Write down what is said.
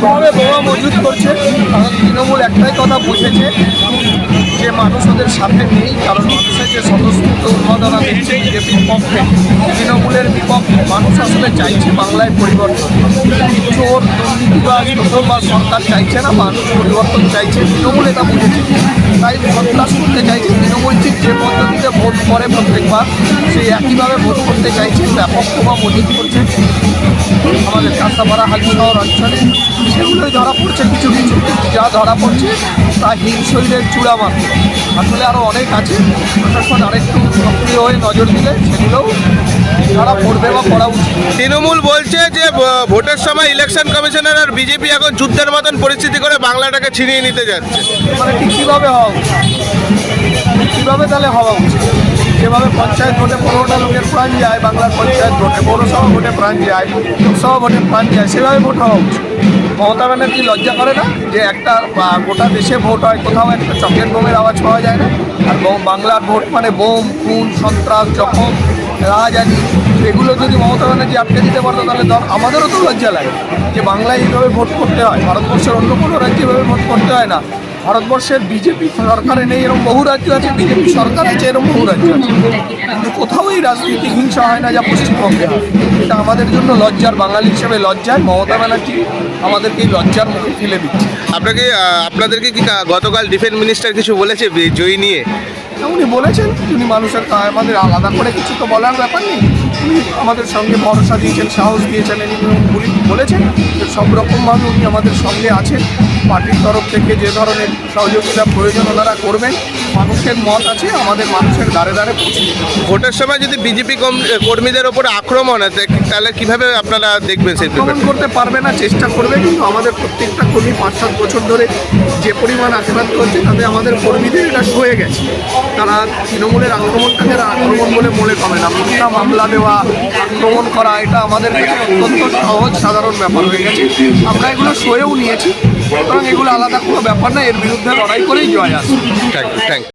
ব্যাপকভাবে বোমা মজুত করছে। কারণ তৃণমূল একটাই কথা বুঝেছে যে মানুষ ওদের সাথে নেই, কারণ মানুষের যে স্বতঃস্ফূর্ত উন্মাদনা দেখছে বিজেপির পক্ষে, তৃণমূলের বিপক্ষে। মানুষ আসলে চাইছে বাংলায় পরিবর্তন। চোর দুর্নীতিবাজ প্রথমবার সরকার চাইছে না, মানুষ পরিবর্তন চাইছে। তৃণমূল এটা বুঝেছে, তাই সন্ত্রাস করতে চাইছে। তৃণমূল ঠিক যে পদ্ধতিতে ভোট করে প্রত্যেকবার, সেই একইভাবে ভোট করতে চাইছে। ব্যাপক বোমা মজুত করছে আমাদের কাঁচাপাড়া হালিশহর অঞ্চলে। সেগুলোই ধরা পড়ছে কিছু কিছু, যা ধরা পড়ছে তা হিংসৈলের চূড়া মাত্র। আসলে আরও অনেক আছে, প্রশাসন আরেকটু সক্রিয় হয়ে নজর দিলে সেগুলোও ধরা পড়বে বা করা উচিত। তৃণমূল বলছে যে ভোটের সময় ইলেকশন কমিশনার আর বিজেপি এখন যুদ্ধের মতন পরিস্থিতি করে বাংলাটাকে ছিনিয়ে নিতে যাচ্ছে। মানে ঠিক কীভাবে হওয়া উচিত, কীভাবে তাহলে হওয়া উচিত? যেভাবে পঞ্চায়েত ভোটে 15টা লোকের প্রাণ যায়, বাংলার পঞ্চায়েত ভোটে, পৌরসভা ভোটে প্রাণ যায়, লোকসভা ভোটে প্রাণ যায়, সেভাবে ভোট হওয়া উচিত। মমতা ব্যানার্জি লজ্জা করে না যে একটা গোটা দেশে ভোট হয়, কোথাও একটা চকের বোমের আওয়াজ পাওয়া যায় না? আর বাংলার ভোট মানে বোম, খুন, সন্ত্রাস, জখম, রাহাজানি, এগুলো যদি মমতা ব্যানার্জি আটকে দিতে পারতো তাহলে আমাদেরও তো লজ্জা লাগে যে বাংলায় এইভাবে ভোট করতে হয়। ভারতবর্ষের অন্য কোনো রাজ্যে এভাবে ভোট করতে হয় না। ভারতবর্ষের বিজেপি সরকারে নেই এরকম বহু রাজ্য আছে, বিজেপি সরকার আছে এরকম বহু রাজ্য আছে, কিন্তু কোথাও এই রাজনীতি হিংসা হয় না যা পশ্চিমবঙ্গে হয়। এটা আমাদের জন্য লজ্জার, বাঙালি হিসেবে লজ্জায়। মমতা ব্যানার্জি আমাদেরকে এই লজ্জার মুখে ফেলে দিচ্ছে। আপনাদেরকে কি গতকাল ডিফেন্স মিনিস্টার কিছু বলেছে জয়ী নিয়ে? উনি বলেছেন, উনি মানুষের আমাদের আলাদা করে কিছু তো বলার ব্যাপার নেই। উনি আমাদের সঙ্গে ভরসা দিয়েছেন, সাহস দিয়েছেন, উনি বলেছেন যে সব রকমভাবে উনি আমাদের সঙ্গে আছেন। পার্টির তরফ থেকে যে ধরনের সহযোগিতা প্রয়োজন ওনারা করবেন। মানুষের মত আছে, আমাদের মানুষের দ্বারে দ্বারে পৌঁছে দিতে হবে। ভোটের সময় যদি বিজেপি কর্মীদের ওপর আক্রমণ হয় তাহলে কিভাবে আপনারা দেখবেন? সেই আক্রমণ করতে পারবে না, চেষ্টা করবে, কিন্তু আমাদের প্রত্যেকটা কর্মী 5-7 বছর ধরে যে পরিমাণ আক্রান্ত হচ্ছে তাতে আমাদের কর্মীদের এটা সয়ে গেছে। তারা তৃণমূলের আক্রমণটাকে আক্রমণ বলে মনে করে না। মিথ্যা মামলা দেওয়া, আক্রমণ করা, এটা আমাদের কাছে অত্যন্ত সহজ সাধারণ ব্যাপার হয়ে গেছে। আমরা এগুলো সয়েও নিয়েছি, সুতরাং এগুলো আলাদা কোনো ব্যাপার না। এর বিরুদ্ধে লড়াই করেই জয় আসবে। Thank you.